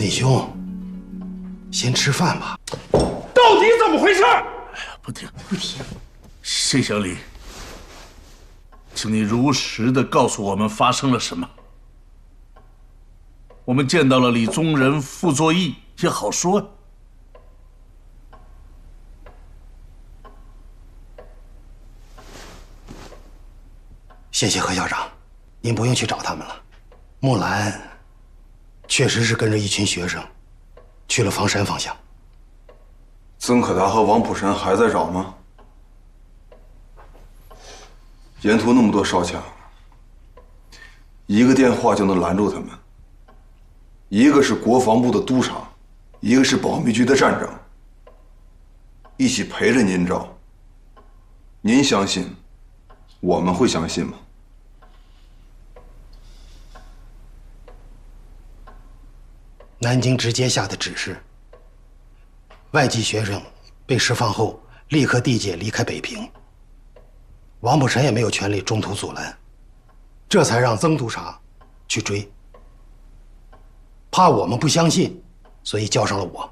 弟兄，先吃饭吧。到底怎么回事？哎呀，不听。谢小李，请你如实的告诉我们发生了什么。我们见到了李宗仁、傅作义也好说呀。谢谢何校长，您不用去找他们了。木兰确实是跟着一群学生去了房山方向。曾可达和王普臣还在找吗？沿途那么多哨卡，一个电话就能拦住他们。一个是国防部的督察，一个是保密局的站长，一起陪着您找。您相信，我们会相信吗？南京直接下的指示，外籍学生被释放后立刻递解离开北平。王普臣也没有权利中途阻拦，这才让曾督察去追。怕我们不相信，所以叫上了我。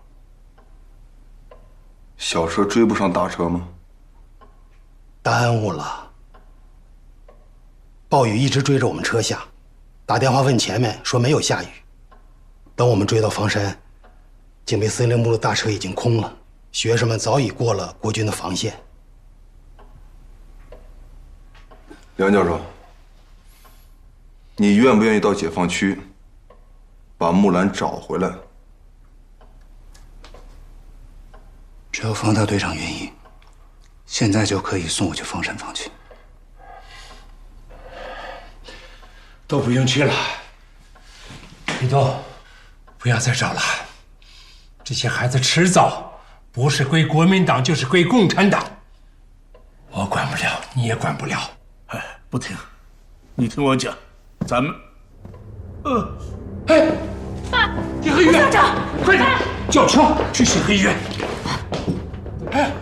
小车追不上大车吗？耽误了。暴雨一直追着我们车下，打电话问前面说没有下雨。等我们追到房山，警备司令部的大车已经空了，学生们早已过了国军的防线。梁教授，你愿不愿意到解放区把木兰找回来？只要方大队长愿意，现在就可以送我去房山房去。都不用去了，李东，不要再找了。这些孩子迟早不是归国民党，就是归共产党。我管不了，你也管不了。哎，不听，你听我讲，咱们，哎，爸，协和医院，校长，快点，叫车去协和医院。哎，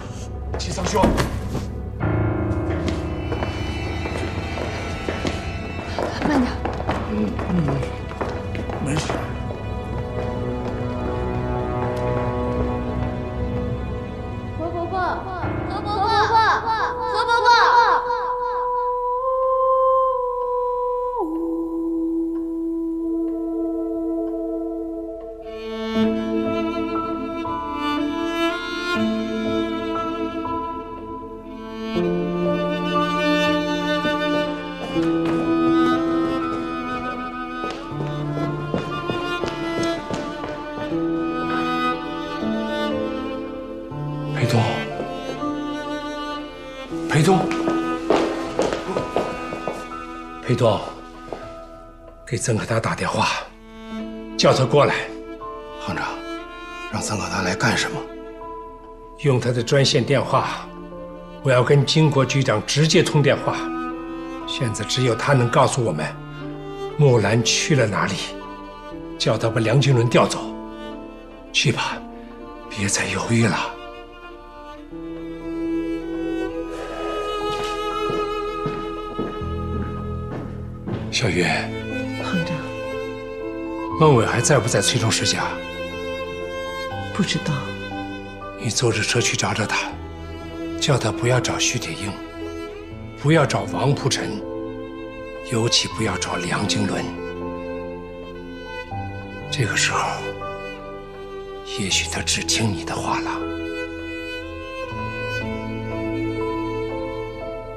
齐桑兄，慢点。没事。何伯伯，何伯伯，何伯伯。裴东，给曾可达打电话，叫他过来。行长，让曾可达来干什么？用他的专线电话，我要跟经国局长直接通电话。现在只有他能告诉我们木兰去了哪里，叫他把梁经纶调走。去吧，别再犹豫了。小月，行长，孟伟还在不在崔中石家？不知道。你坐着车去找找他，叫他不要找徐铁英，不要找王蒲臣，尤其不要找梁经纶。这个时候，也许他只听你的话了。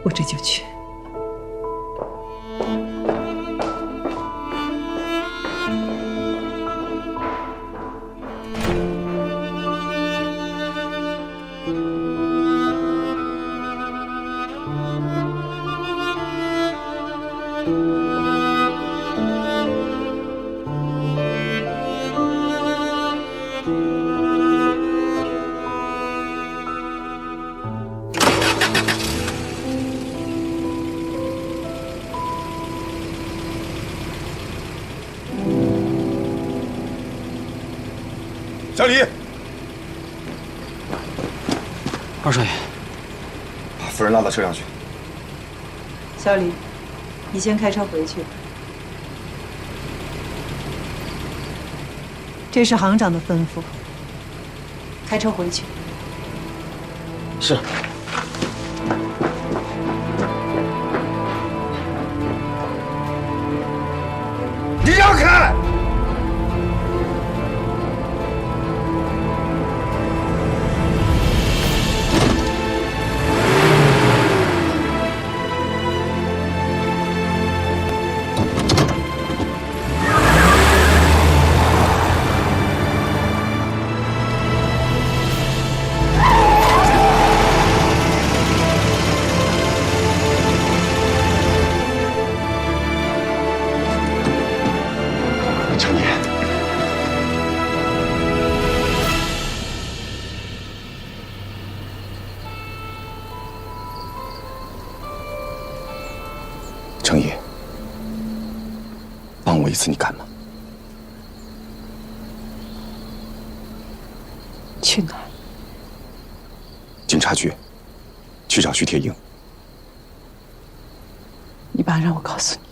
我这就去。小李，二少爷，把夫人拉到车上去。小李，你先开车回去吧。这是行长的吩咐。开车回去。是。你让开！程爷，程爷，帮我一次，你敢吗？去哪儿？警察局，去找徐铁英。你爸让我告诉你，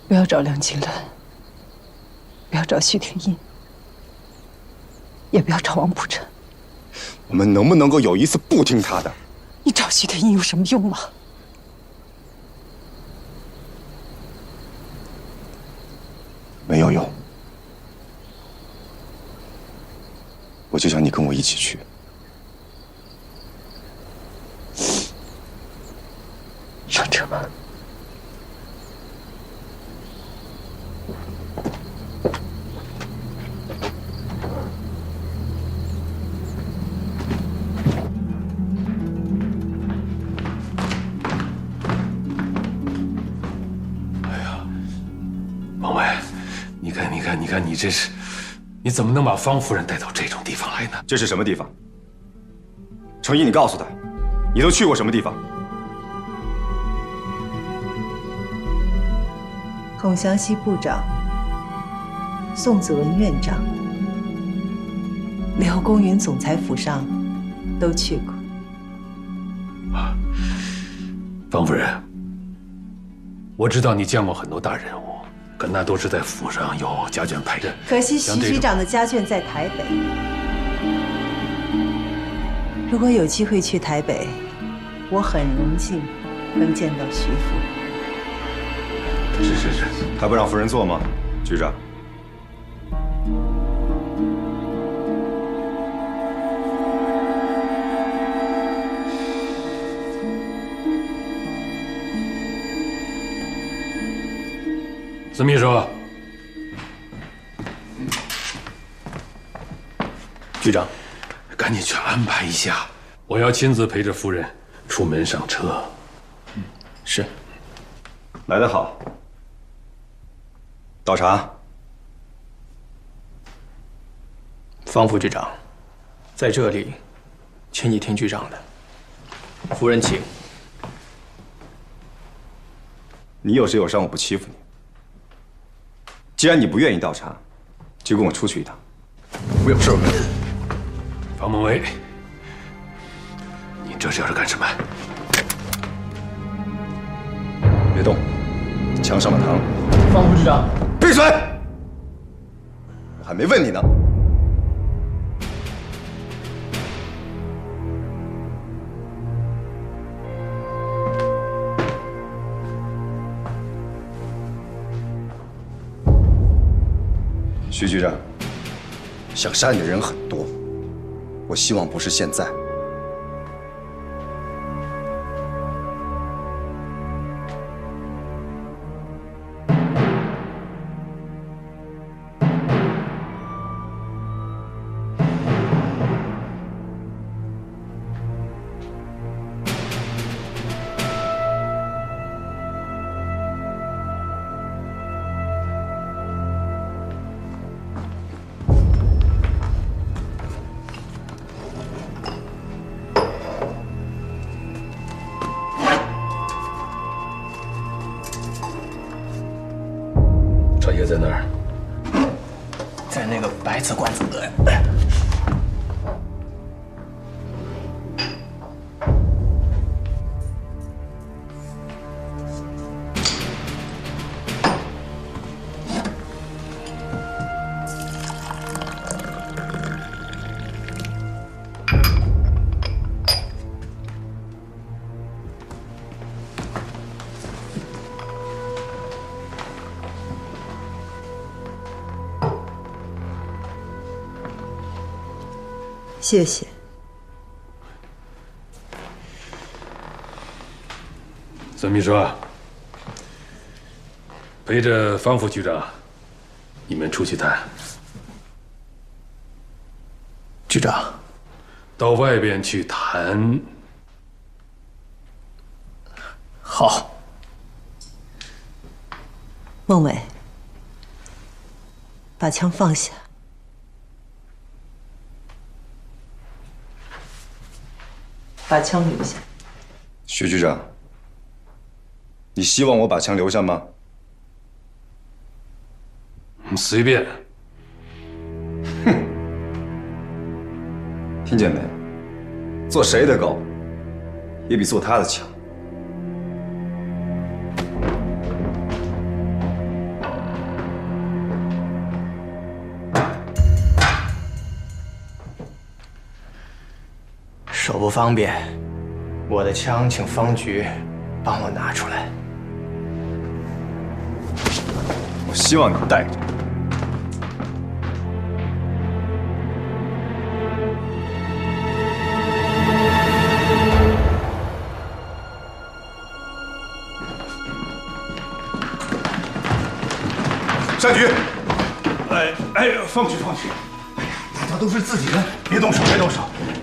不要找梁金兰，不要找徐铁英，也不要找王普辰。我们能不能够有一次不听他的？你找徐铁英有什么用吗？没有用。我就想你跟我一起去。上车吧。王伟，你看，你这是，你怎么能把方夫人带到这种地方来呢？这是什么地方？程毅，你告诉他，你都去过什么地方？孔祥熙部长、宋子文院长、刘公云总裁府上都去过。方夫人，我知道你见过很多大人物，可那都是在府上有家眷陪着。可惜徐局长的家眷在台北。如果有机会去台北，我很荣幸能见到徐夫人。是，还不让夫人坐吗，局长？司秘书，局长，赶紧去安排一下，我要亲自陪着夫人出门上车。是。来得好。倒茶。方副局长，在这里，请你听局长的。夫人，请。你有谁有伤，我不欺负你。既然你不愿意倒茶，就跟我出去一趟。我有事。方孟威，你这是要干什么？别动，枪上了膛。方副局长，闭嘴！我还没问你呢。徐局长，想杀你的人很多，我希望不是现在。少爷在哪儿？在那个白瓷罐子里。谢谢。孙秘书，陪着方副局长，你们出去谈。局长，到外边去谈。好。孟伟，把枪放下。把枪留下。徐局长，你希望我把枪留下吗？随便。哼，听见没？做谁的狗，也比做他的强。手不方便，我的枪请方局帮我拿出来。我希望你带着。单局，方局，哎呀，大家都是自己人，别动手，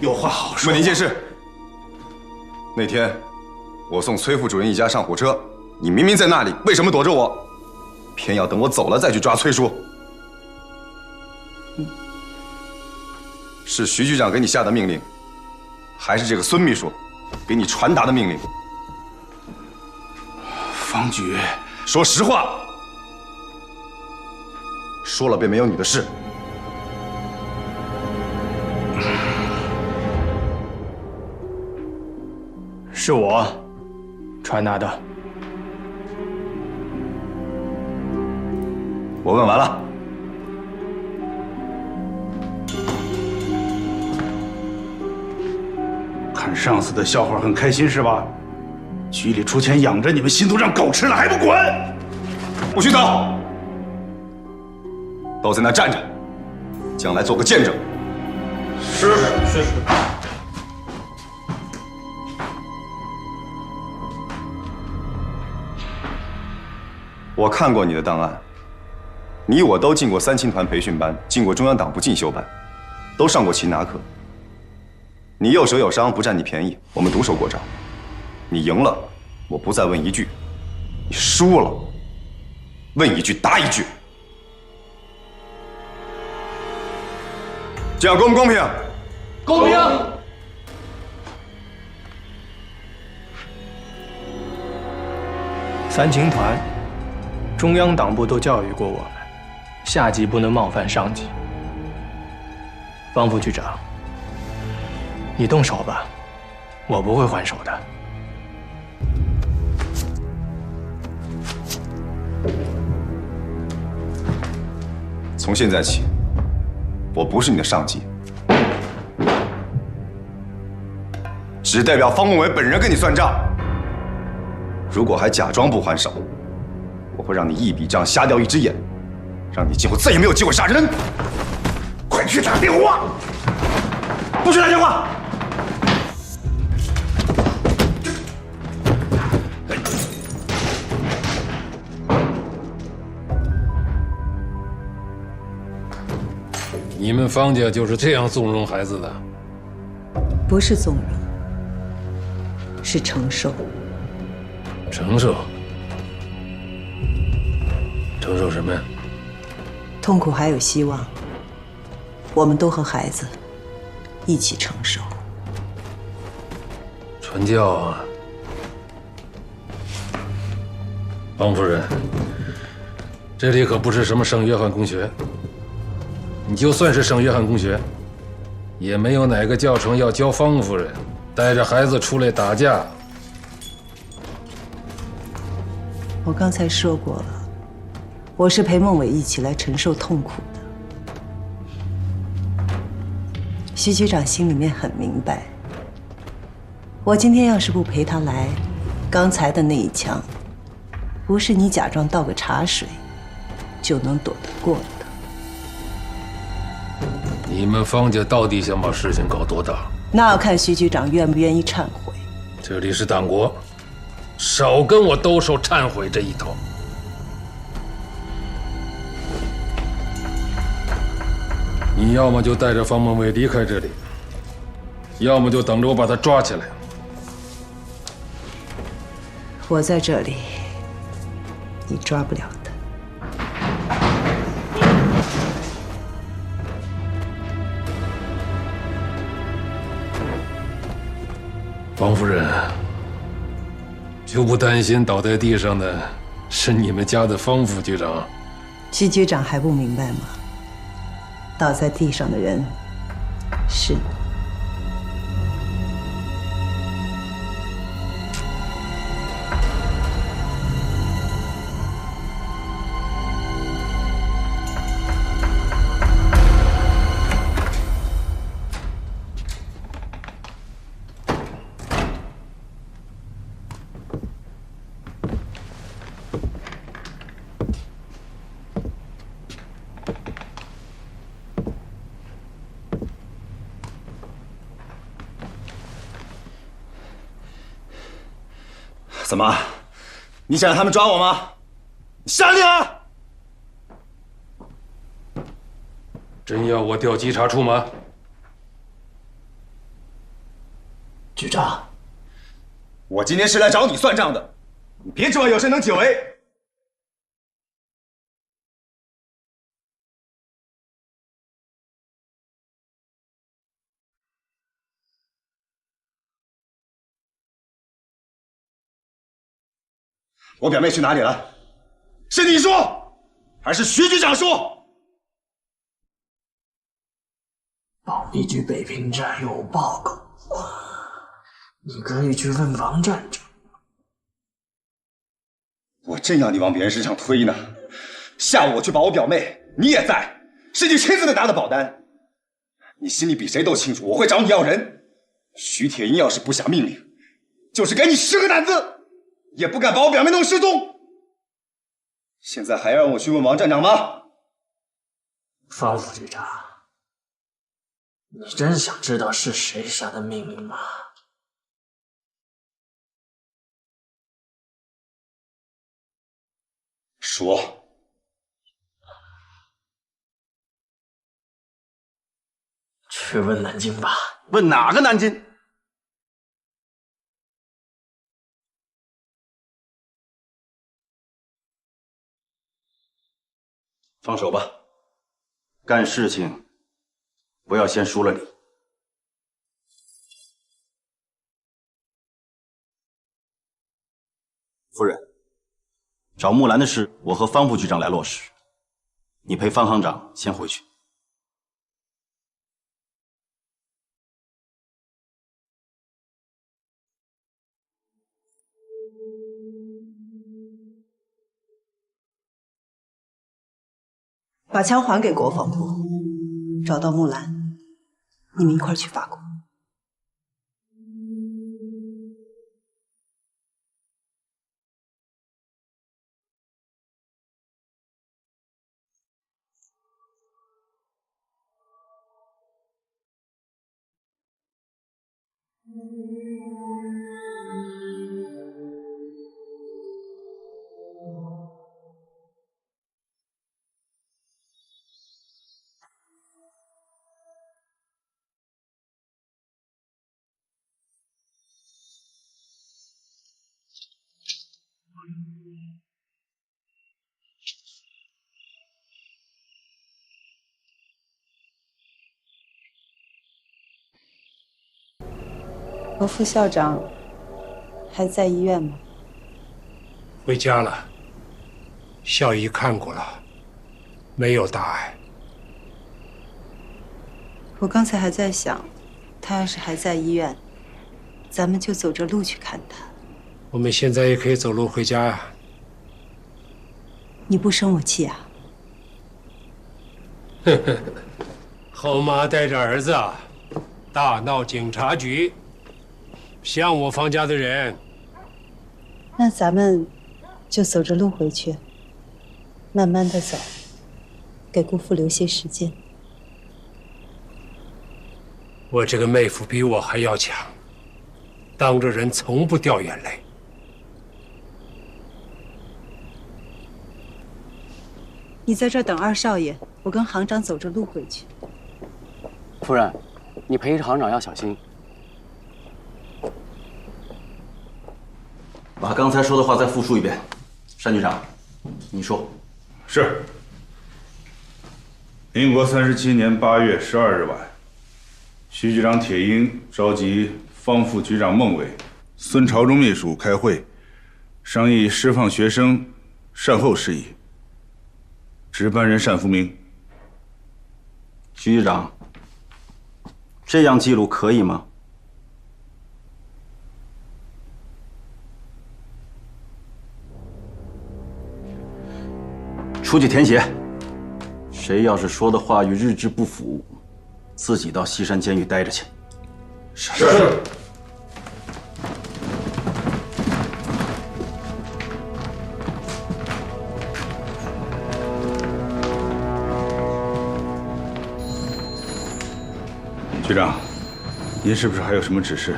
有话好说。问你一件事，那天我送崔副主任一家上火车，你明明在那里，为什么躲着我？偏要等我走了再去抓崔叔？是徐局长给你下的命令，还是这个孙秘书给你传达的命令？方局，说实话。说了便没有你的事。是我传达的。我问完了。看上司的笑话很开心是吧？局里出钱养着你们，心都让狗吃了还不滚！不许走！都在那站着，将来做个见证。是。我看过你的档案，你我都进过三青团培训班，进过中央党部进修班，都上过擒拿课。你右手有伤，不占你便宜，我们独手过招。你赢了，我不再问一句；你输了，问一句答一句。这样公不公平？公平。三青团，中央党部都教育过我们，下级不能冒犯上级。方副局长，你动手吧，我不会还手的。从现在起，我不是你的上级，只代表方孟伟本人跟你算账。如果还假装不还手，我会让你一笔账瞎掉一只眼，让你今后再也没有机会杀人。快去打电话！不许打电话！你们方家就是这样纵容孩子的？不是纵容，是承受。承受？承受什么呀？痛苦还有希望，我们都和孩子一起承受。传教啊，方夫人，这里可不是什么圣约翰公学。你就算是圣约翰公学，也没有哪个教程要教方夫人带着孩子出来打架。我刚才说过了，我是陪孟伟一起来承受痛苦的。徐局长心里面很明白，我今天要是不陪他来，刚才的那一枪，不是你假装倒个茶水就能躲得过的。你们方家到底想把事情搞多大？那要看徐局长愿不愿意忏悔。这里是党国，少跟我兜售忏悔这一套。你要么就带着方孟伟离开这里，要么就等着我把他抓起来。我在这里，你抓不了他。王夫人，就不担心倒在地上的是你们家的方副局长？徐局长还不明白吗？倒在地上的人是你。怎么？你想让他们抓我吗？下令啊！真要我调稽查处吗？局长，我今天是来找你算账的，你别指望有谁能解围。我表妹去哪里了？是你说，还是徐局长说？保密局北平站有报告，你可以去问王站长。我正要你往别人身上推呢。下午我去保我表妹，你也在，是你亲自拿的保单。你心里比谁都清楚，我会找你要人。徐铁英要是不下命令，就是给你10个胆子。也不敢把我表妹弄失踪。现在还要让我去问王站长吗？方副局长，你真想知道是谁下的命令吗？说。去问南京吧。问哪个南京？放手吧，干事情不要先输了理。夫人，找木兰的事，我和方副局长来落实，你陪方行长先回去。把枪还给国防部，找到木兰，你们一块儿去法国。何副校长还在医院吗？回家了，校医看过了，没有大碍。我刚才还在想，他要是还在医院，咱们就走着路去看他。我们现在也可以走路回家呀。你不生我气啊？后妈带着儿子大闹警察局，像我方家的人。那咱们就走着路回去，慢慢的走，给姑父留些时间。我这个妹夫比我还要强，当着人从不掉眼泪。你在这儿等二少爷，我跟行长走着路回去。夫人，你陪行长要小心。把刚才说的话再复述一遍。单局长，你说。是。民国37年8月12日晚，徐局长铁英召集方副局长孟伟、孙朝忠秘书开会，商议释放学生善后事宜。值班人单福明。徐局长，这样记录可以吗？出去填写。谁要是说的话与日志不符，自己到西山监狱待着去。是。局长，您是不是还有什么指示？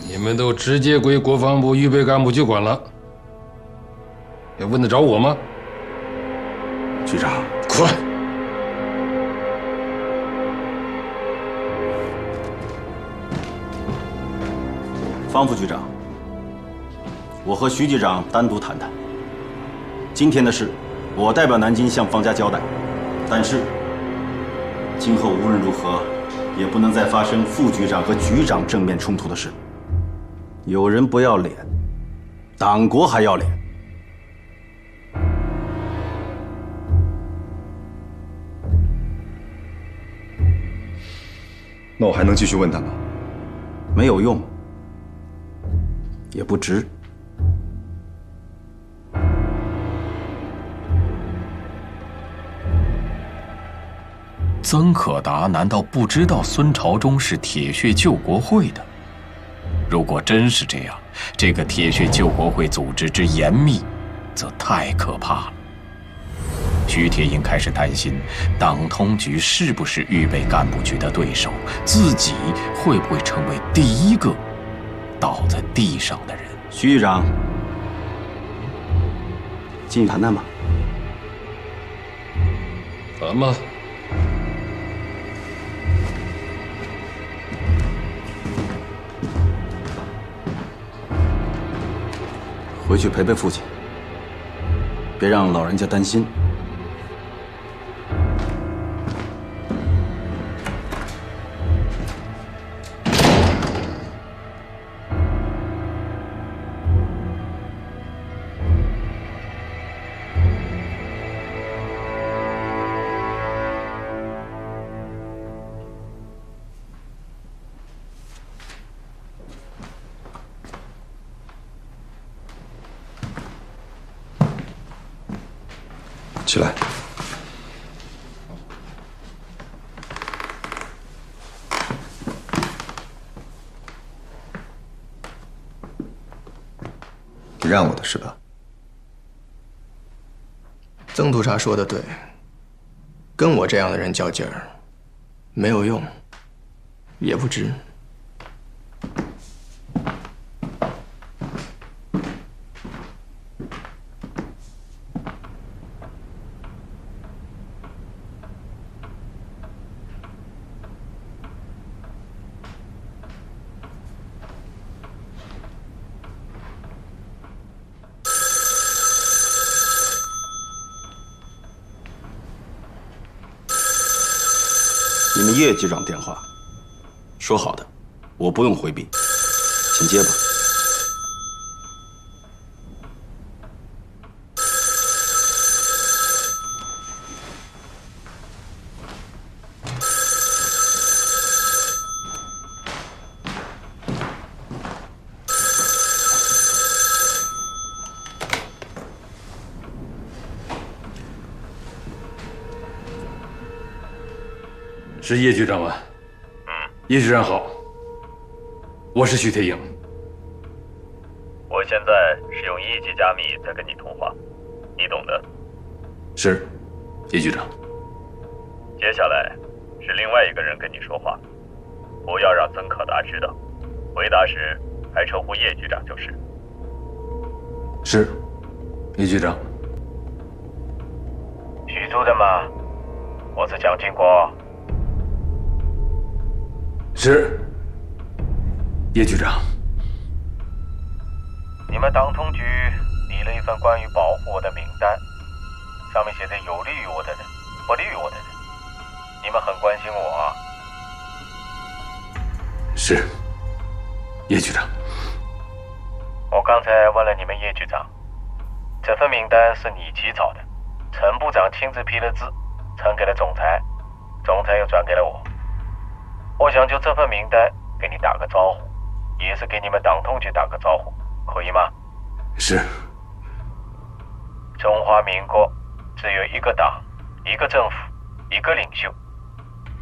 你们都直接归国防部预备干部局管了，也问得着我吗？局长，快！方副局长，我和徐局长单独谈谈。今天的事，我代表南京向方家交代，但是今后无论如何，也不能再发生副局长和局长正面冲突的事。有人不要脸，党国还要脸。那我还能继续问他吗？没有用，也不值。曾可达难道不知道孙朝忠是铁血救国会的？如果真是这样，这个铁血救国会组织之严密，则太可怕了。徐铁英开始担心，党通局是不是预备干部局的对手，自己会不会成为第一个倒在地上的人？徐局长，进去谈谈吧。谈吧。回去陪陪父亲，别让老人家担心。起来。你让我的是吧？曾督察说的对，跟我这样的人较劲儿，没有用，也不值。你们叶局长电话，说好的，我不用回避，请接吧。是叶局长吗？叶局长好，我是徐铁英。我现在是用1级加密在跟你通话，你懂的。是，叶局长。接下来是另外一个人跟你说话，不要让曾可达知道。回答时还称呼叶局长就是。是，叶局长。许主任吗？我是蒋经国。是，叶局长。你们党通局拟了一份关于保护我的名单，上面写着有利于我的人，不利于我的人。你们很关心我啊。是，叶局长。我刚才问了你们叶局长，这份名单是你起草的，陈部长亲自批了字，呈给了总裁，总裁又转给了我。我想就这份名单给你打个招呼，也是给你们党通局打个招呼，可以吗？是。中华民国只有一个党、一个政府、一个领袖，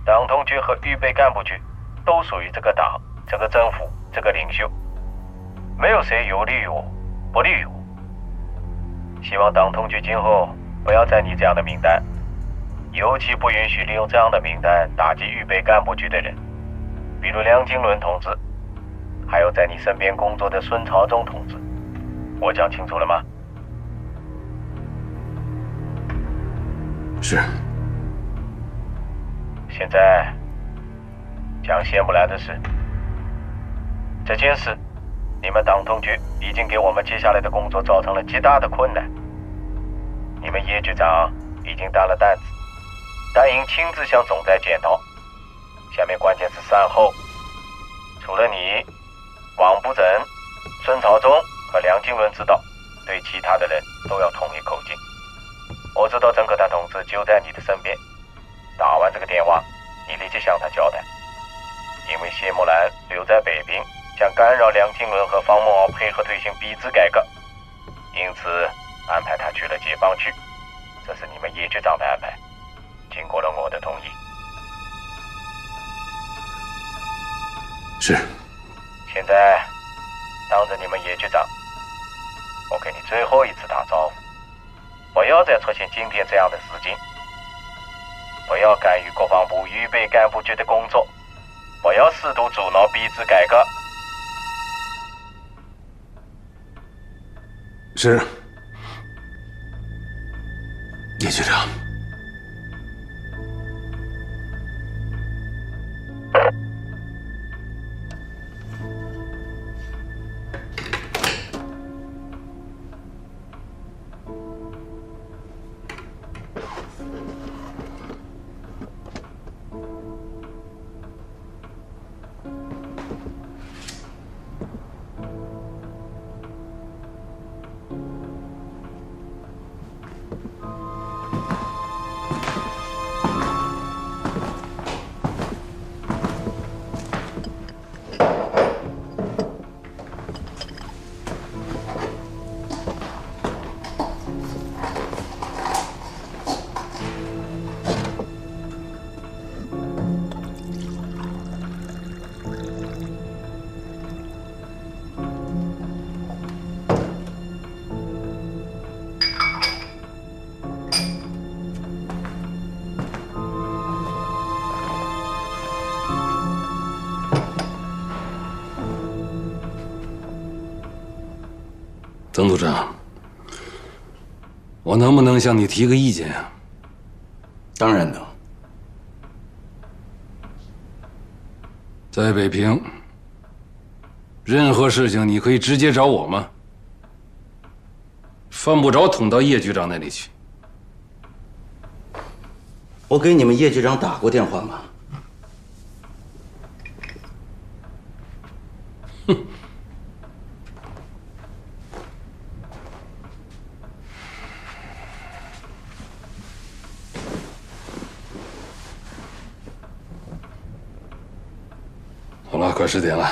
党通局和预备干部局都属于这个党、这个政府、这个领袖，没有谁有利于我，不利于我。希望党通局今后不要再拟这样的名单，尤其不允许利用这样的名单打击预备干部局的人，比如梁金伦同志，还有在你身边工作的孙朝忠同志。我讲清楚了吗？是。现在讲谢木兰的事。这件事，你们党通局已经给我们接下来的工作造成了极大的困难。你们叶局长已经担了担子，答应亲自向总裁检讨。下面关键是善后，除了你、王布珍、孙朝忠和梁金伦知道，对其他的人都要统一口径。我知道曾可达同志就在你的身边，打完这个电话，你立即向他交代。因为谢木兰留在北平，想干扰梁金伦和方梦敖配合推行币制改革，因此安排他去了解放区。这是你们叶局长的安排，经过了我的同意。是。现在当着你们叶局长，我给你最后一次打招呼，不要再出现今天这样的事情，不要干预国防部预备干部局的工作，不要试图阻挠币制改革。是，叶局长。曾组长，我能不能向你提个意见啊？当然能。在北平，任何事情你可以直接找我吗？犯不着捅到叶局长那里去。我给你们叶局长打过电话吗？哼。好了，快10点了，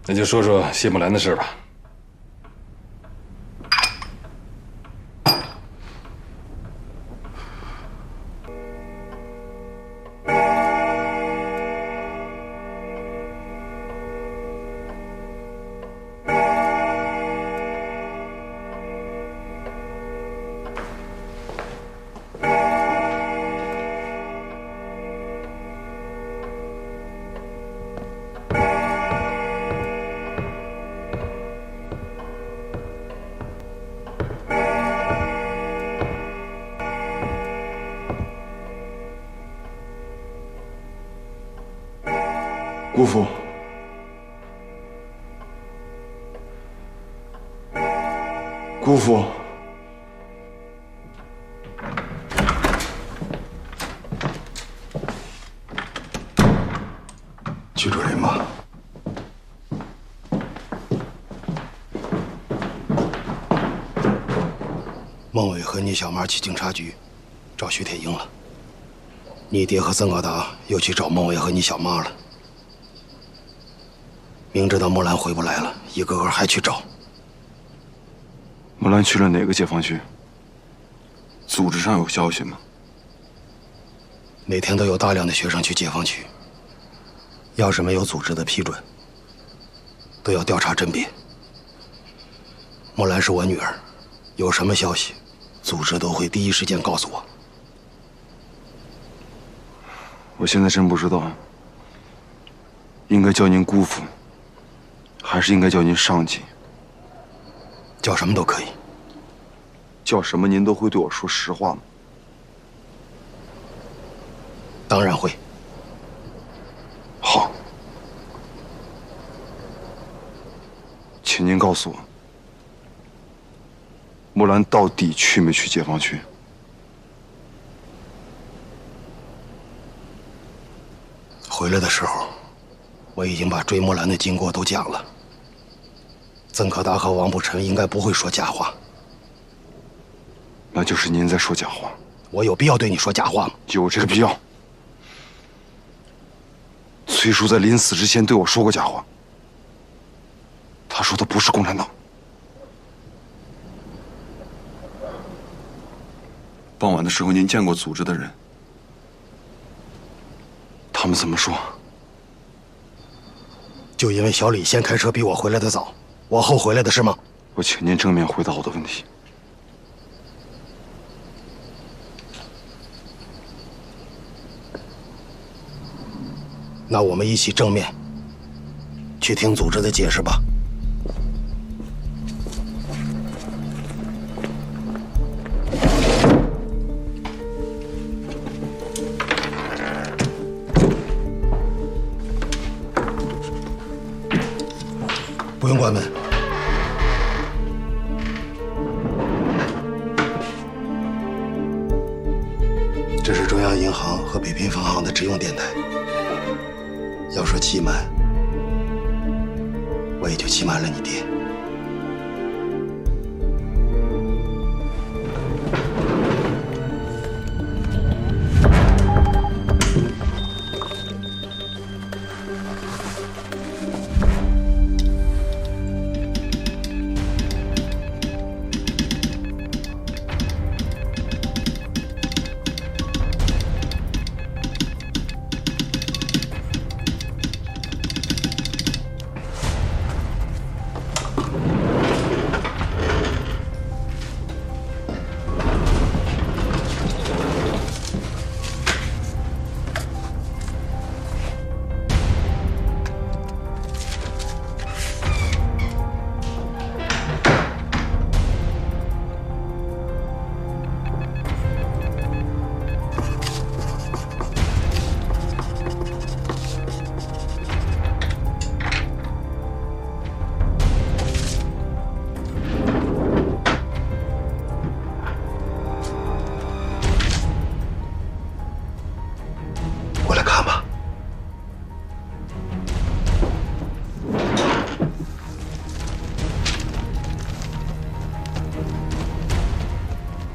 那就说说谢木兰的事吧。姑父，姑父，曲主任吗？孟伟和聂小妈去警察局找徐铁英了。你爹和曾高达又去找孟伟和你小妈了。明知道木兰回不来了，一个个还去找。木兰去了哪个解放区？组织上有消息吗？每天都有大量的学生去解放区，要是没有组织的批准，都要调查甄别。木兰是我女儿，有什么消息，组织都会第一时间告诉我。我现在真不知道，应该叫您姑父，还是应该叫您上级？叫什么都可以。叫什么您都会对我说实话吗？当然会。好，请您告诉我，木兰到底去没去解放区？回来的时候，我已经把追木兰的经过都讲了。曾可达和王步臣应该不会说假话。那就是您在说假话。我有必要对你说假话吗？有这个必要。崔叔在临死之前对我说过假话。他说的不是共产党。傍晚的时候，您见过组织的人？他们怎么说？就因为小李先开车比我回来的早，我后回来的是吗？我请您正面回答我的问题。那我们一起正面去听组织的解释吧。不用关门。这是中央银行和北平分行的直用电台。要说欺瞒，我也就欺瞒了你爹。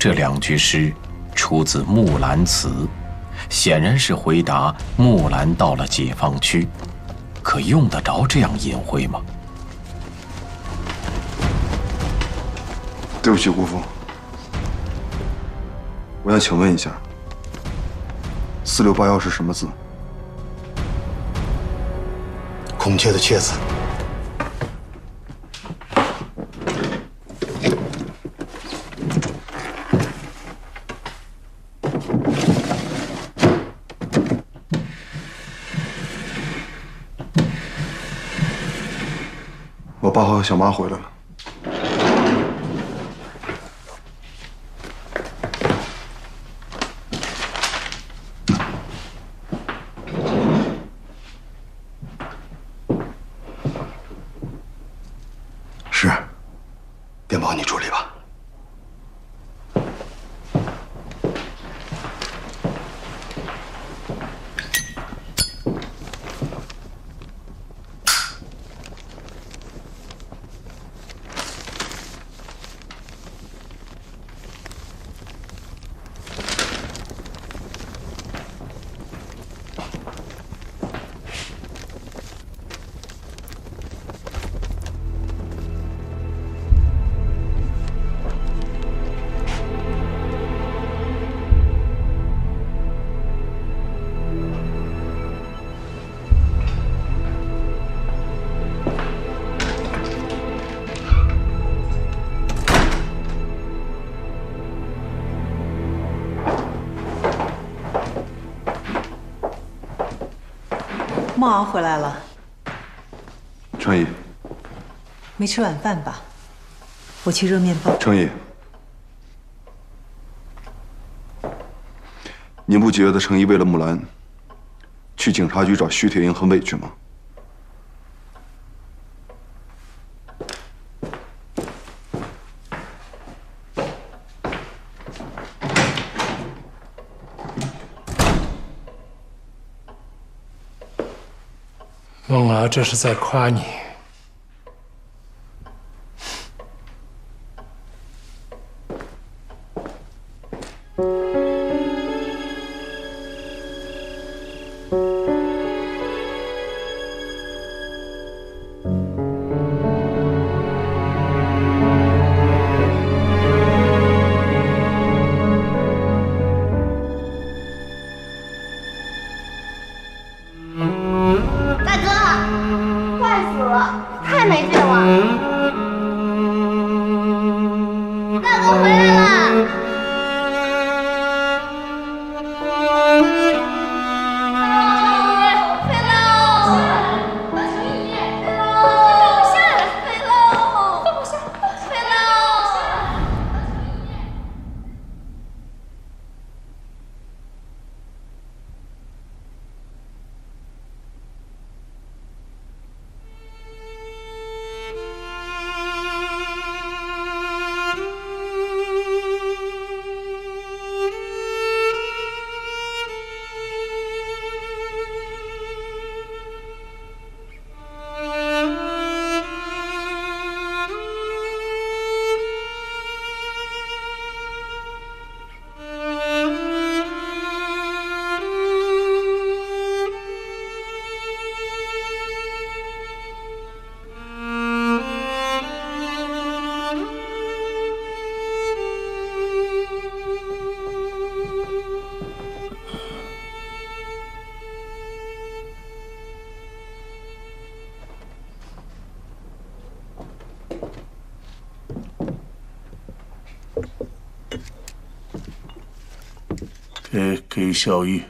这两句诗出自《木兰辞》，显然是回答木兰到了解放区，可用得着这样隐晦吗？对不起，姑父，我想请问一下，4681是什么字？孔雀的雀字。我爸和小妈回来了。电报你处理吧。孟敖回来了，程毅，没吃晚饭吧？我去热面包。程毅，你不觉得程毅为了木兰，去警察局找徐铁英很委屈吗？孟敖这是在夸你。给小玉。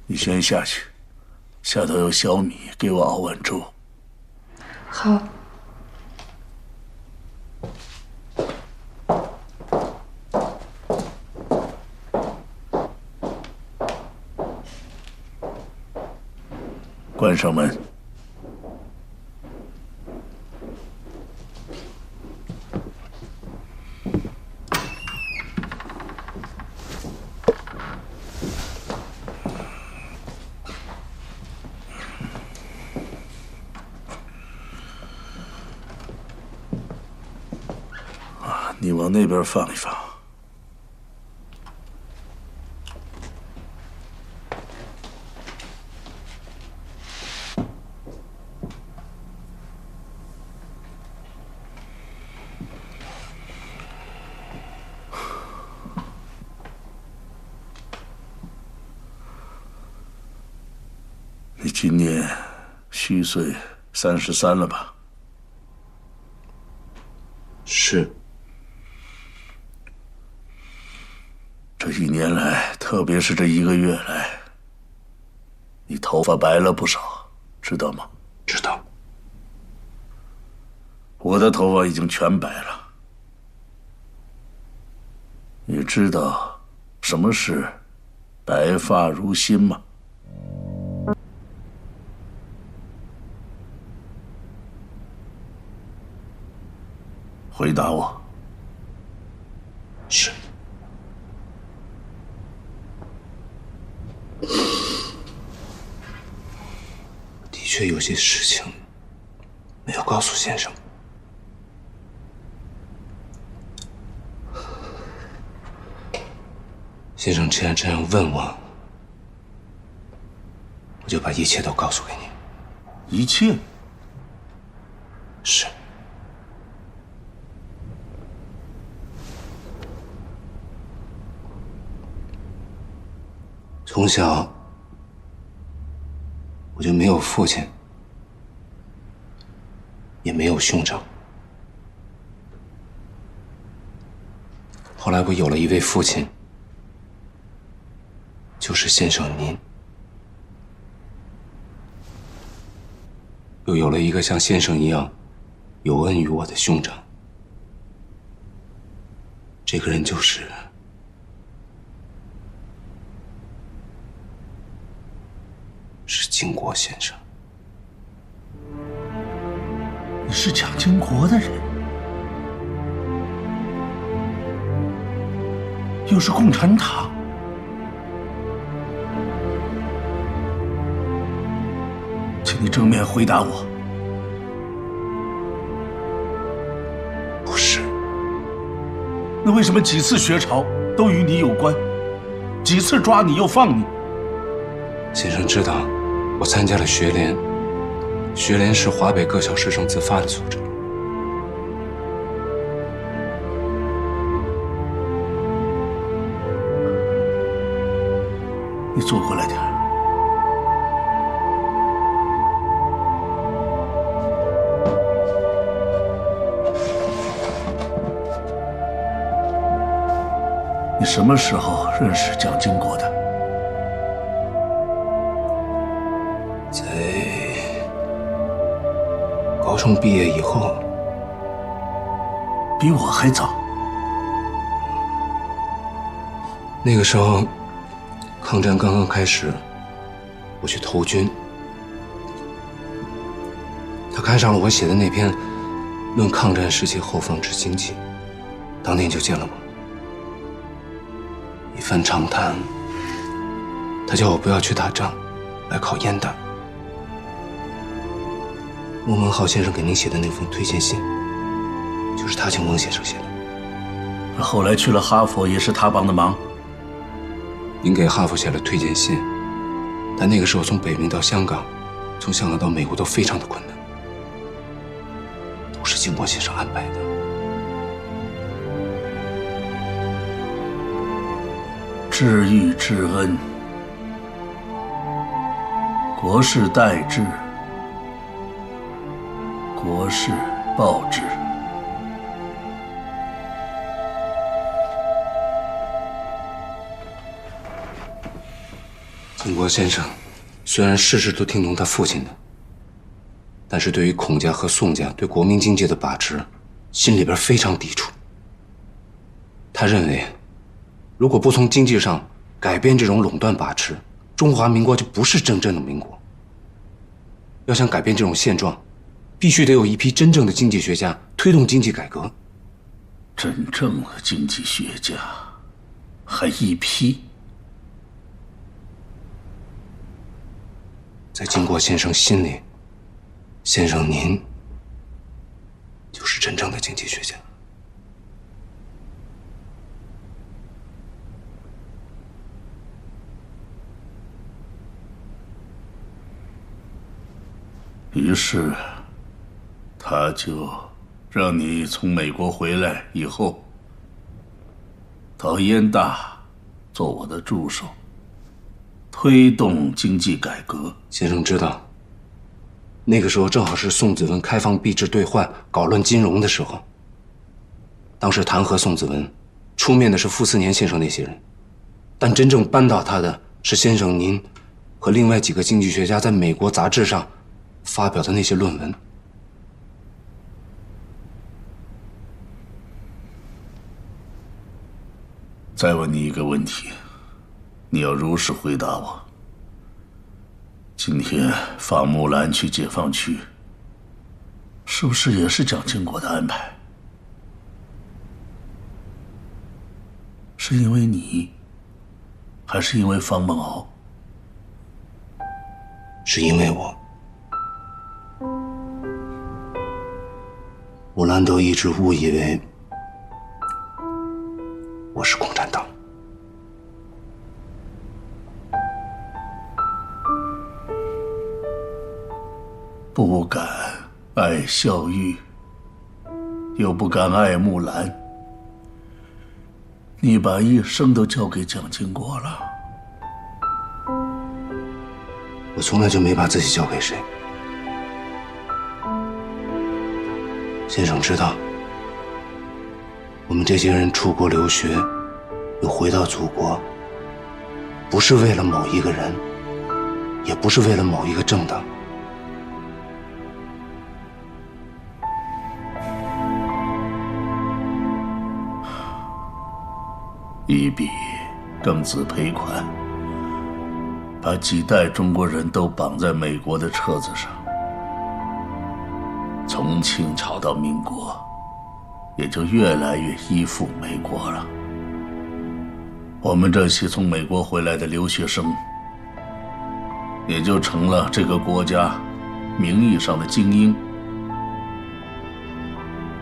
你先下去，下头有小米，给我熬碗粥。好。关上门。你往那边放一放。你今年虚岁33了吧？是。这1年来，特别是这1个月来，你头发白了不少，知道吗？知道。我的头发已经全白了。你知道什么是白发如新吗？回答我。是。的确有些事情没有告诉先生。先生既然这样问我，我就把一切都告诉给你。一切？是。从小我就没有父亲，也没有兄长。后来我有了一位父亲，就是先生您，又有了一个像先生一样有恩于我的兄长。这个人就是经国先生。你是蒋经国的人，又是共产党，请你正面回答我。不是。那为什么几次学潮都与你有关？几次抓你又放你？先生知道我参加了学联，学联是华北各校师生自发的组织。你坐过来点儿。你什么时候认识蒋经国的？高中毕业以后，比我还早。那个时候，抗战刚刚开始，我去投军。他看上了我写的那篇《论抗战时期后方之经济》，当天就见了我。一番长谈，他叫我不要去打仗，来考烟弹。翁文浩先生给您写的那封推荐信，就是他请翁先生写的。后来去了哈佛，也是他帮的忙。您给哈佛写了推荐信，但那个时候从北平到香港，从香港到美国都非常的困难，都是经国先生安排的。知遇之恩，国事待之。国事报之。经国先生虽然事事都听从他父亲的，但是对于孔家和宋家对国民经济的把持，心里边非常抵触。他认为，如果不从经济上改变这种垄断把持，中华民国就不是真正的民国。要想改变这种现状，必须得有一批真正的经济学家推动经济改革。真正的经济学家，还一批？在经国先生心里，先生您就是真正的经济学家。于是他就让你从美国回来以后，到燕大做我的助手，推动经济改革。先生知道，那个时候正好是宋子文开放币制兑换、搞乱金融的时候。当时弹劾宋子文，出面的是傅斯年先生那些人，但真正扳倒他的是先生您和另外几个经济学家在美国杂志上发表的那些论文。再问你一个问题，你要如实回答我。今天放木兰去解放区，是不是也是蒋经国的安排？是因为你，还是因为方梦敖？是因为我。木兰都一直误以为我是共产党。不敢爱孝玉，又不敢爱木兰，你把一生都交给蒋经国了。我从来就没把自己交给谁。先生知道，我们这些人出国留学，又回到祖国，不是为了某一个人，也不是为了某一个政党。一笔庚子赔款，把几代中国人都绑在美国的车子上，从清朝到民国，也就越来越依附美国了。我们这些从美国回来的留学生，也就成了这个国家名义上的精英，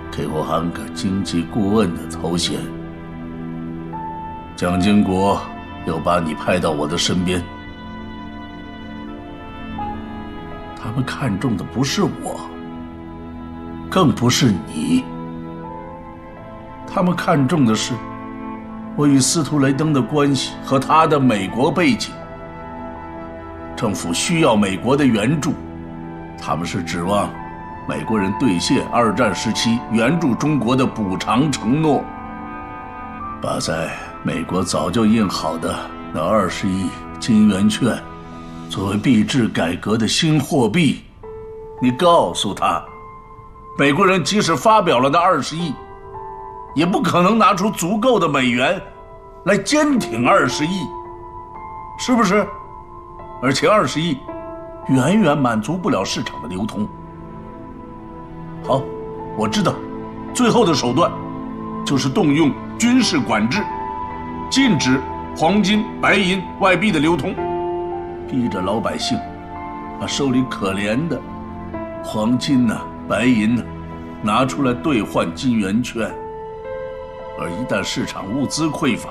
给我安个经济顾问的头衔。蒋经国又把你派到我的身边，他们看重的不是我，更不是你，他们看重的是我与司徒雷登的关系和他的美国背景。政府需要美国的援助，他们是指望美国人兑现二战时期援助中国的补偿承诺，把在美国早就印好的那20亿金圆券作为币制改革的新货币，你告诉他，美国人即使发表了那20亿，也不可能拿出足够的美元来坚挺20亿，是不是？而且20亿远远满足不了市场的流通。好，我知道，最后的手段就是动用军事管制，禁止黄金、白银、外币的流通，逼着老百姓把手里可怜的黄金呐、白银呐拿出来兑换金圆券。而一旦市场物资匮乏，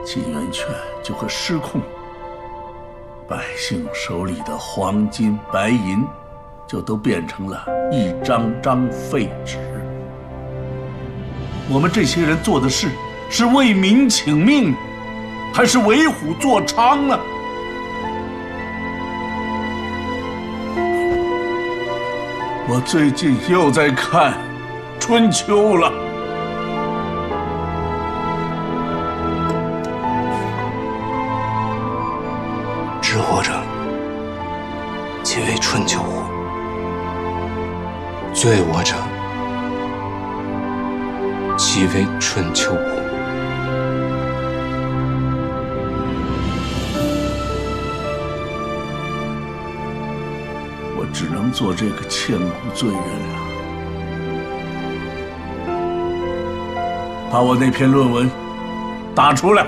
金圆券就会失控，百姓手里的黄金、白银就都变成了一张张废纸。我们这些人做的事是为民请命，还是为虎作伥呢？我最近又在看《春秋》了。知火者，其为春秋乎？罪我者，其为春秋乎？我只能做这个千古罪人了。把我那篇论文打出来。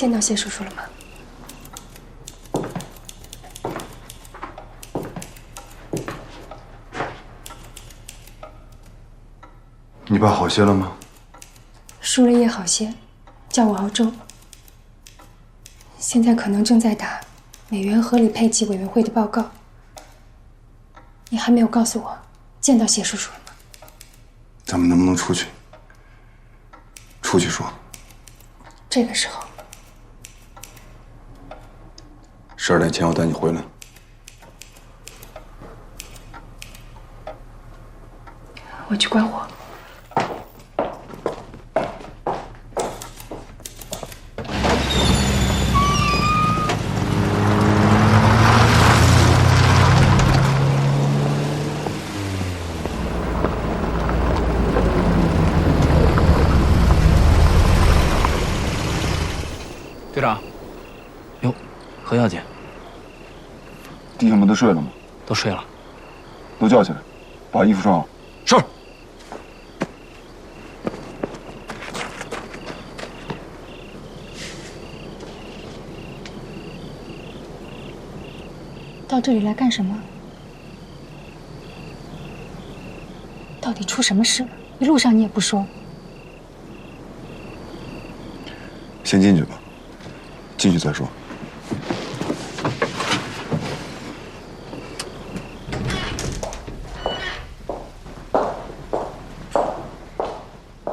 见到谢叔叔了吗？爸好些了吗？输了也好些，叫我熬粥。现在可能正在打美元合理配给委员会的报告。你还没有告诉我见到谢叔叔了吗？咱们能不能出去？出去说。这个时候12点前我带你回来。我去关火。队长，哟，何小姐，弟兄们都睡了吗？都睡了。都叫起来，把衣服穿好。是。到这里来干什么？到底出什么事了？一路上你也不说。先进去吧，进去再说。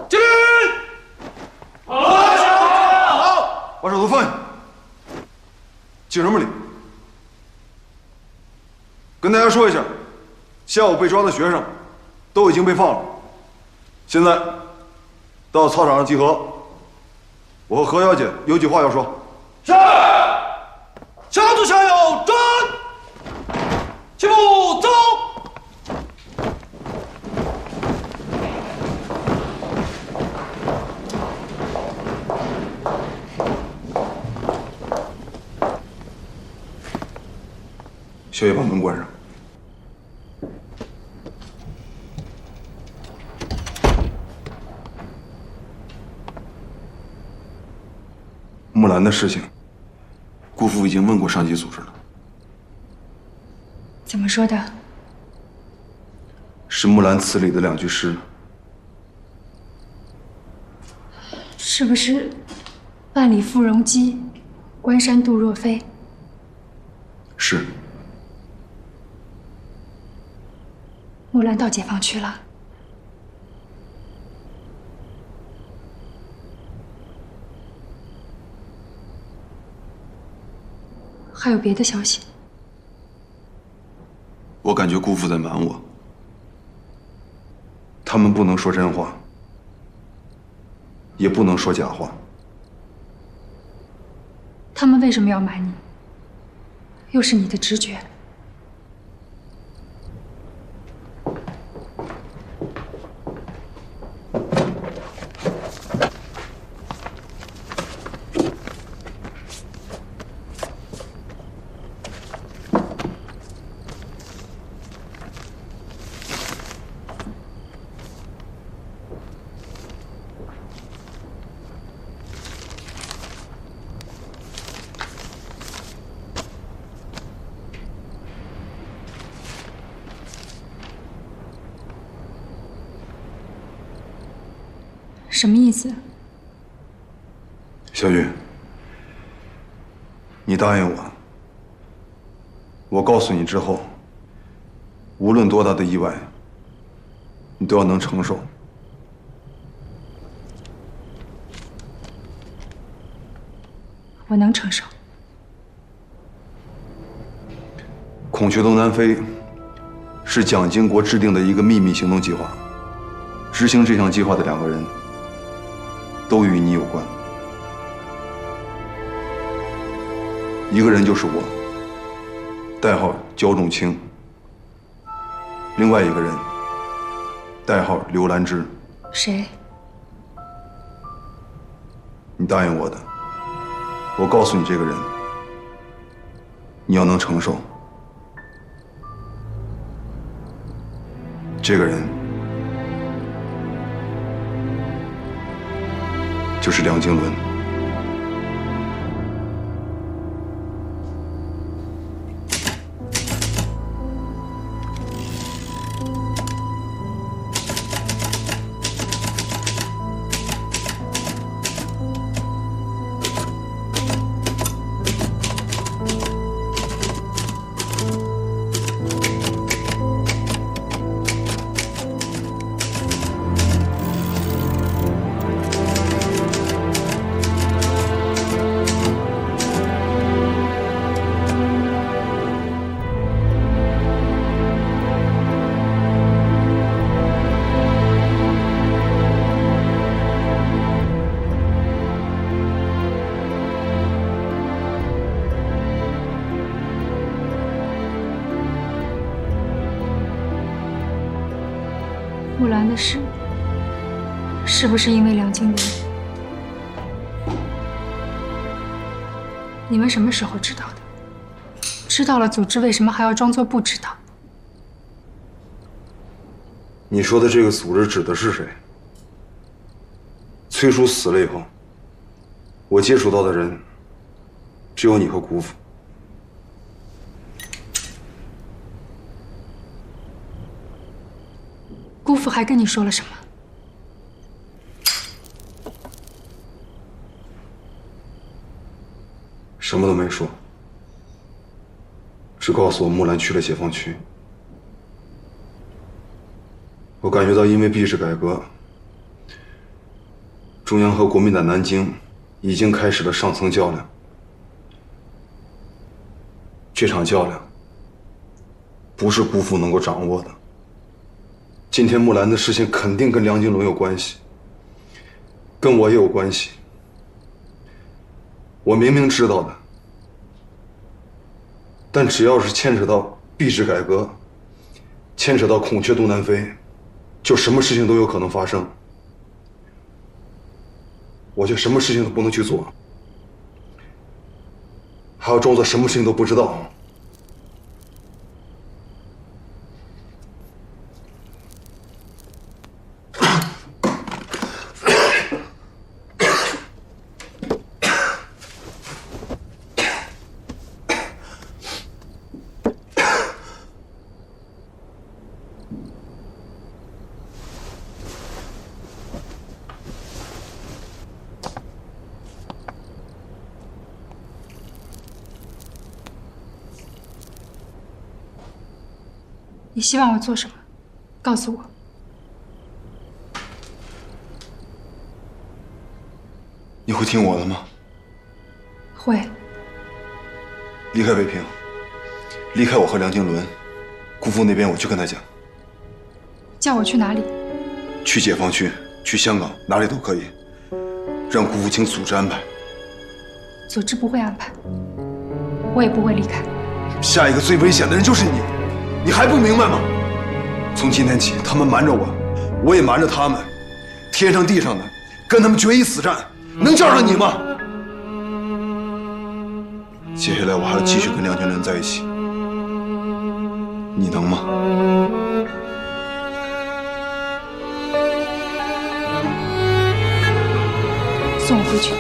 敬礼！好，把手都放下。敬什么礼？跟大家说一下，下午被抓的学生都已经被放了。现在到操场上集合。我和何小姐有句话要说。是。向左向右转，齐步走。小叶把门关上。木兰的事情，姑父已经问过上级组织了。怎么说的？是木兰词里的2句诗。是不是“万里赴戎机，关山度若飞”？是。木兰到解放区了。还有别的消息？我感觉姑父在瞒我。他们不能说真话，也不能说假话。他们为什么要瞒你？又是你的直觉。什么意思？小雨，你答应我，我告诉你之后，无论多大的意外，你都要能承受。我能承受。孔雀东南飞是蒋经国制定的一个秘密行动计划，执行这项计划的2个人都与你有关，一个人就是我，代号焦仲卿；另外一个人，代号刘兰芝。谁？你答应我的，我告诉你这个人，你要能承受。这个人就是梁经纶。木兰的事，是不是因为梁金伦？你们什么时候知道的？知道了，组织为什么还要装作不知道？你说的这个组织指的是谁？崔叔死了以后，我接触到的人只有你和姑父。姑父还跟你说了什么？什么都没说，只告诉我木兰去了解放区。我感觉到，因为币制改革，中央和国民党南京已经开始了上层较量。这场较量不是姑父能够掌握的。今天木兰的事情肯定跟梁金伦有关系，跟我也有关系。我明明知道的，但只要是牵扯到币制改革，牵扯到孔雀东南飞，就什么事情都有可能发生。我就什么事情都不能去做，还要装作什么事情都不知道。你希望我做什么？告诉我。你会听我的吗？会。离开北平，离开我和梁经纶，姑父那边我去跟他讲。叫我去哪里？去解放区，去香港，哪里都可以。让姑父请组织安排。组织不会安排，我也不会离开。下一个最危险的人就是你，你还不明白吗？从今天起，他们瞒着我，我也瞒着他们，天上地上的，跟他们决一死战，能叫上你吗？接下来我还要继续跟梁经纶在一起，你能吗？送我回去。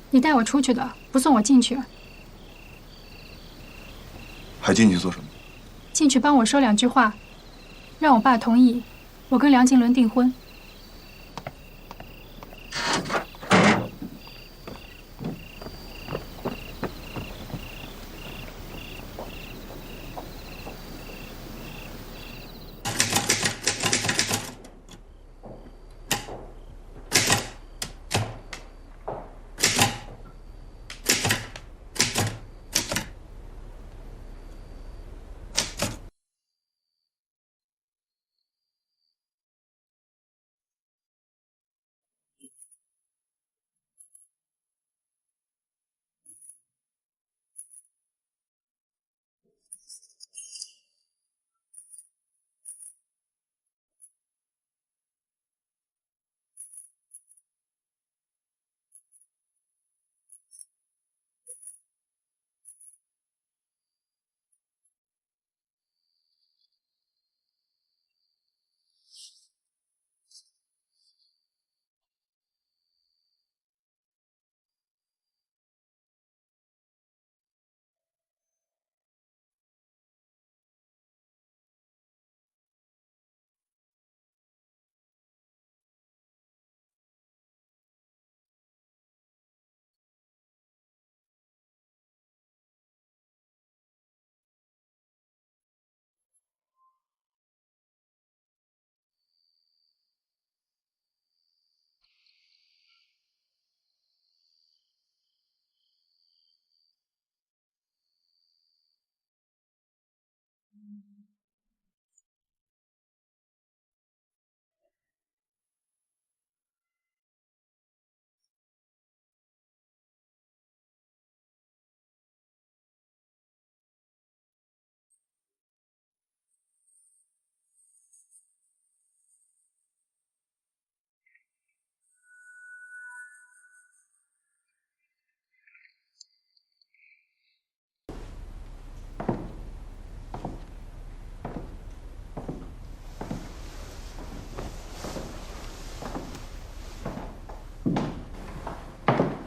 你带我出去的，不送我进去。还进去做什么？进去帮我说2句话，让我爸同意我跟梁经纶订婚。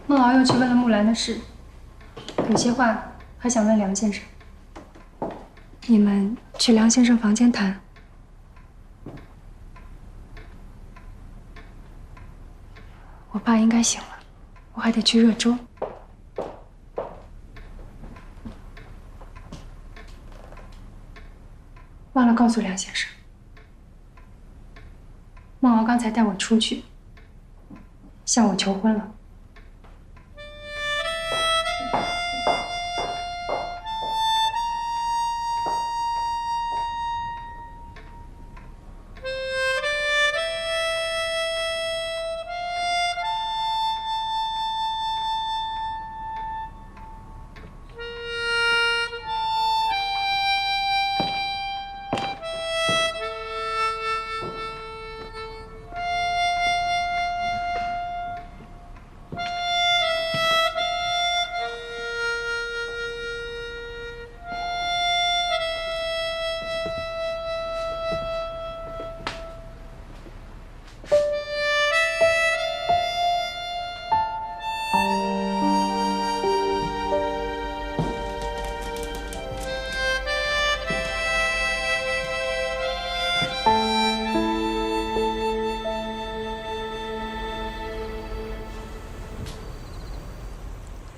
孟敖又去问了木兰的事，有些话还想问梁先生。你们去梁先生房间谈。我爸应该醒了，我还得去热粥。忘了告诉梁先生，孟敖刚才带我出去，向我求婚了。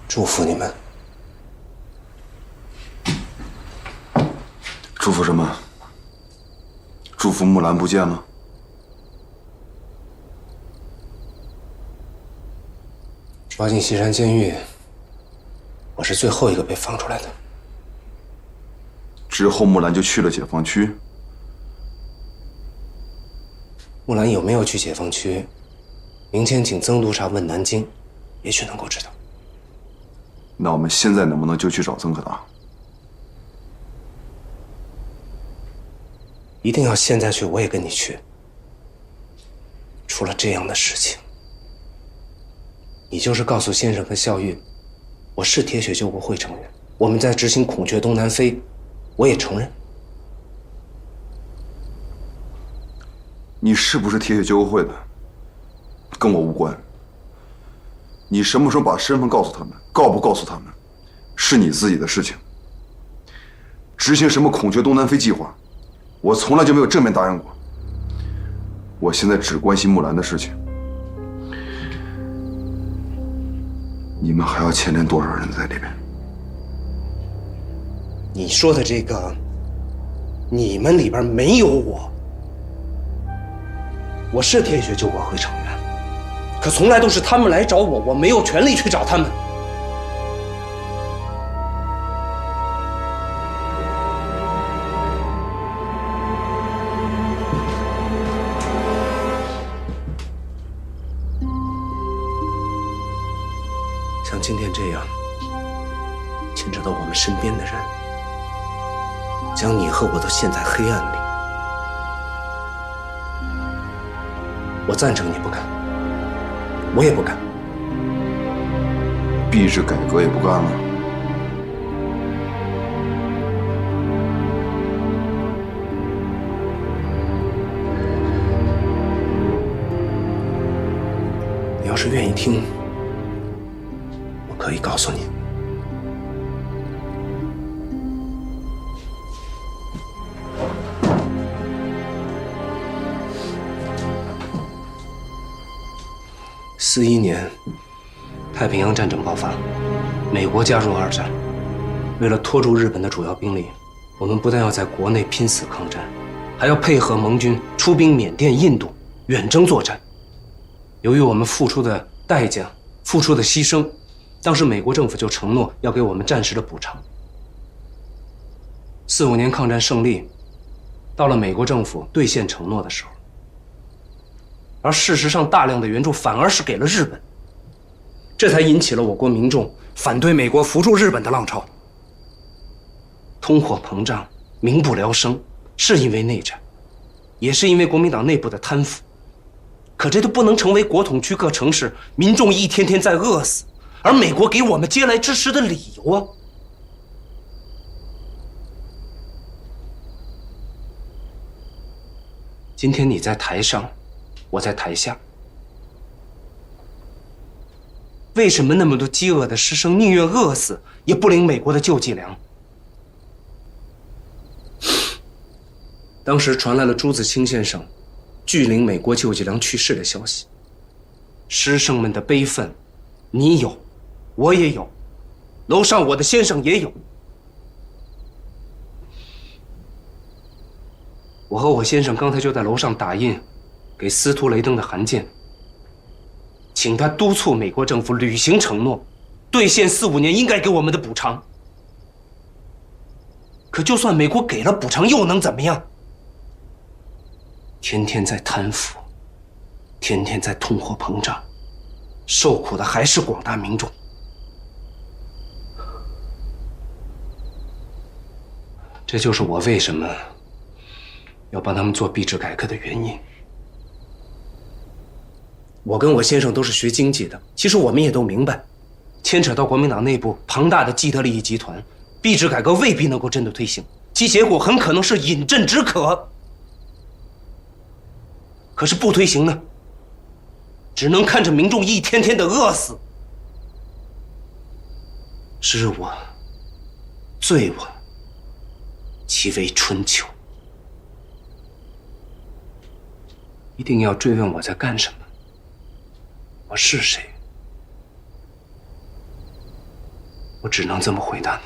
祝福你们。祝福什么？祝福木兰不见了？抓进西山监狱，我是最后一个被放出来的。之后木兰就去了解放区。木兰有没有去解放区？明天请曾督察问南京，也许能够知道。那我们现在能不能就去找曾可达？一定要现在去，我也跟你去。出了这样的事情，你就是告诉先生和孝玉，我是铁血救国会成员，我们在执行孔雀东南飞，我也承认。你是不是铁血救国会的，跟我无关。你什么时候把身份告诉他们，告不告诉他们，是你自己的事情。执行什么孔雀东南飞计划，我从来就没有正面答应过。我现在只关心木兰的事情。你们还要牵连多少人在里边？你说的这个，你们里边没有我。我是铁血救国会成员，可从来都是他们来找我，我没有权利去找他们。像今天这样牵扯到我们身边的人，将你和我都陷在黑暗里，我赞成你不干，我也不干。币制改革也不干了。你要是愿意听，我可以告诉你。41年，太平洋战争爆发，美国加入二战。为了拖住日本的主要兵力，我们不但要在国内拼死抗战，还要配合盟军出兵缅甸、印度远征作战。由于我们付出的代价、付出的牺牲，当时美国政府就承诺要给我们战时的补偿。45年抗战胜利，到了美国政府兑现承诺的时候，而事实上大量的援助反而是给了日本，这才引起了我国民众反对美国扶助日本的浪潮。通货膨胀民不聊生，是因为内战，也是因为国民党内部的贪腐，可这都不能成为国统区各城市民众一天天在饿死，而美国给我们接来支持的理由啊！今天你在台上，我在台下，为什么那么多饥饿的师生宁愿饿死，也不领美国的救济粮？当时传来了朱自清先生拒领美国救济粮去世的消息，师生们的悲愤，你有，我也有，楼上我的先生也有。我和我先生刚才就在楼上打印给司徒雷登的函件，请他督促美国政府履行承诺，兑现45年应该给我们的补偿。可就算美国给了补偿，又能怎么样？天天在贪腐，天天在通货膨胀，受苦的还是广大民众。这就是我为什么要帮他们做币制改革的原因。我跟我先生都是学经济的，其实我们也都明白，牵扯到国民党内部庞大的既得利益集团，币制改革未必能够真的推行，其结果很可能是饮鸩止渴。可是不推行呢，只能看着民众一天天的饿死。知我罪我，其为春秋。一定要追问我在干什么，我是谁，我只能这么回答你。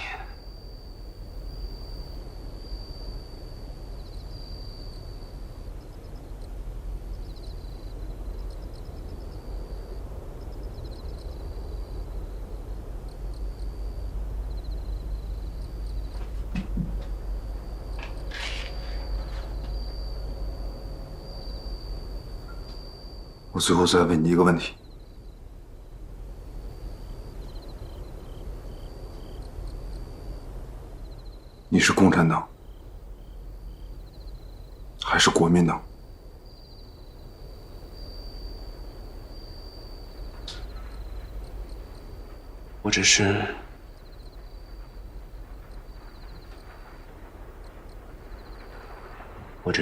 我最后再问你一个问题：你是共产党还是国民党？我只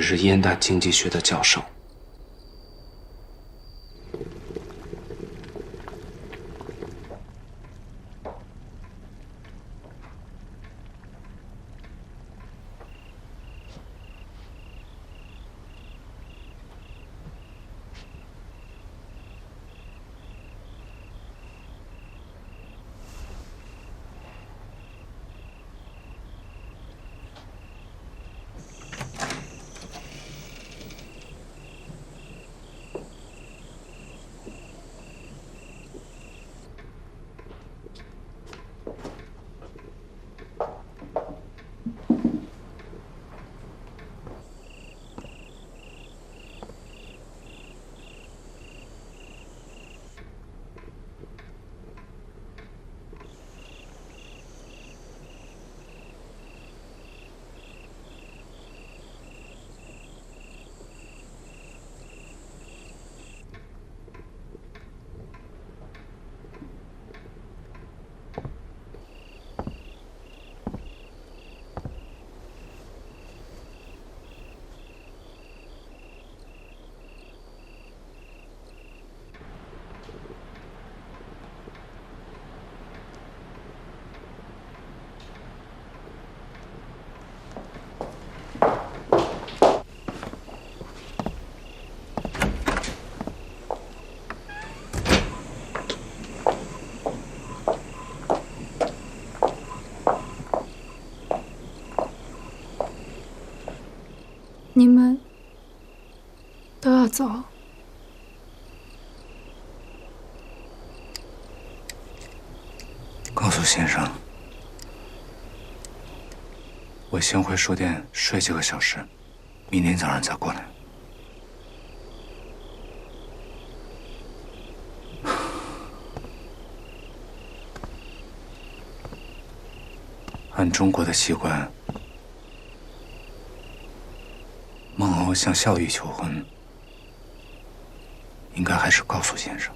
是燕大经济学的教授。你们都要走？告诉先生，我先回书店睡几个小时，明天早上再过来。按中国的习惯，孟欧向孝义求婚，应该还是告诉先生。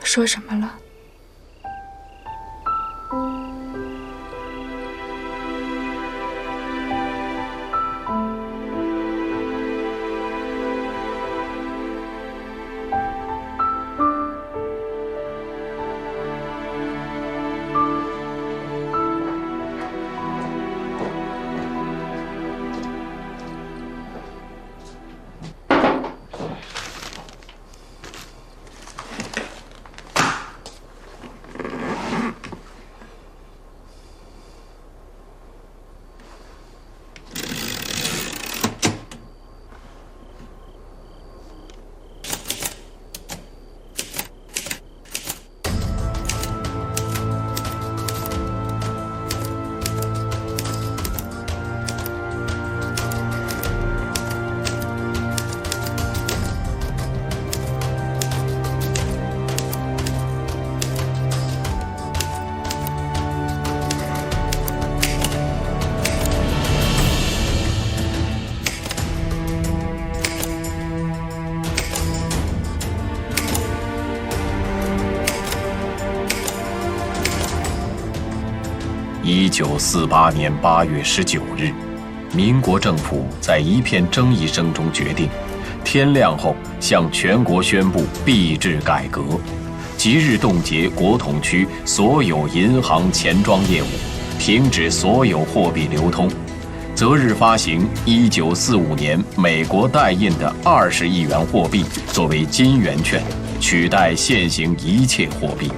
说什么了？1948年8月19日，民国政府在一片争议声中决定，天亮后向全国宣布币制改革，即日冻结国统区所有银行钱庄业务，停止所有货币流通，择日发行1945年美国代印的20亿元货币作为金圆券，取代现行一切货币。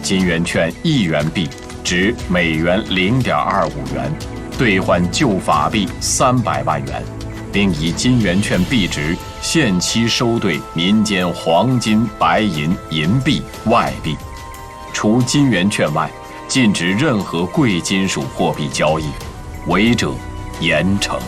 金圆券1元币值美元0.25元，兑换旧法币300万元，并以金圆券币值限期收兑民间黄金、白银、银币、外币。除金圆券外，禁止任何贵金属货币交易，违者严惩。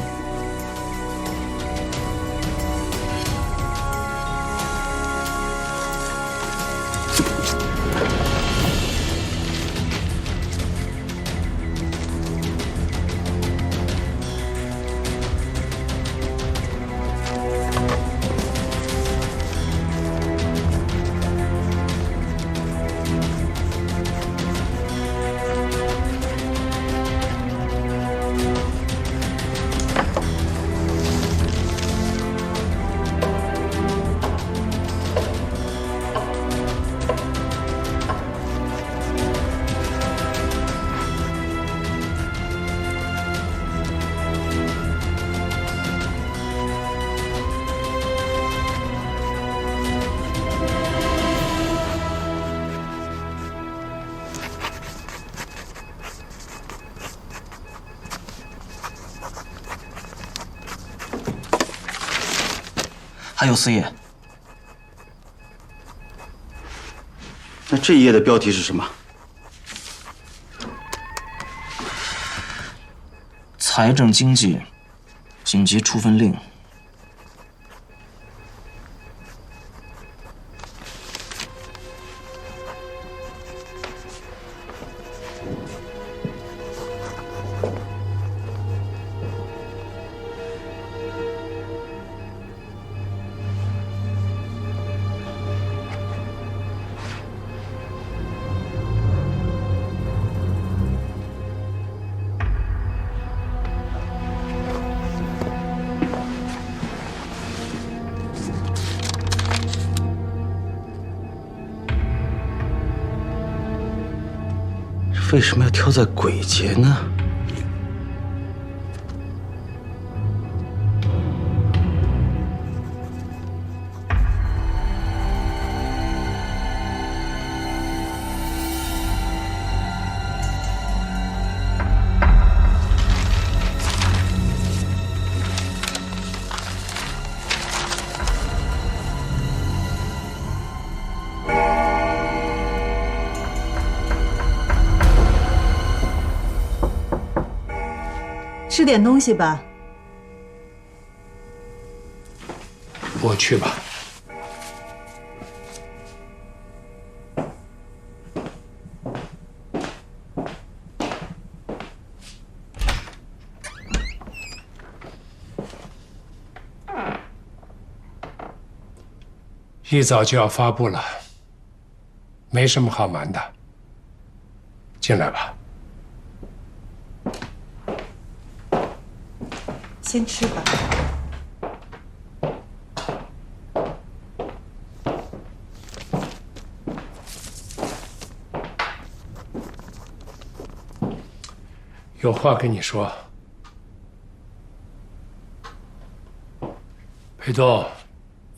还有4页，那这一页的标题是什么？财政经济紧急处分令。为什么要挑在鬼节呢？吃点东西吧。我去吧。一早就要发布了，没什么好瞒的。进来吧。先吃吧。有话跟你说。裴东，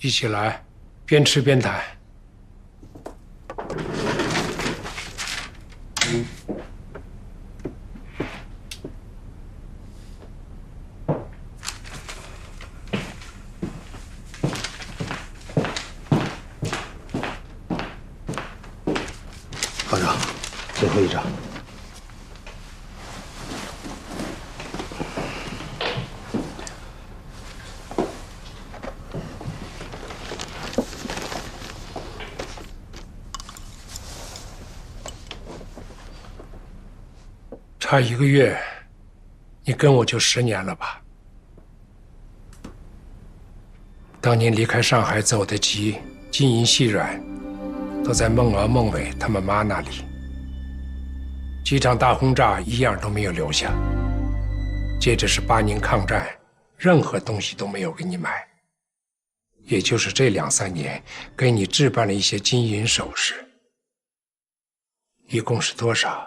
一起来，边吃边谈。方丈，最后一仗。差1个月，你跟我就10年了吧？当年离开上海走得急，金银细软都在孟娥、孟伟他们妈那里，几场大轰炸一样都没有留下。接着是8年抗战，任何东西都没有给你买，也就是这2、3年给你置办了一些金银首饰，一共是多少？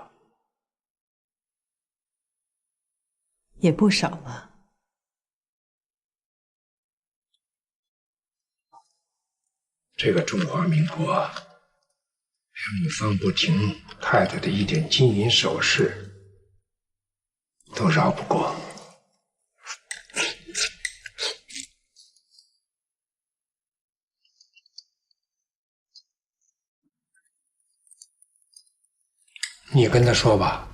也不少了。这个中华民国，连我方不停太太的一点金银首饰都绕不过。你跟他说吧。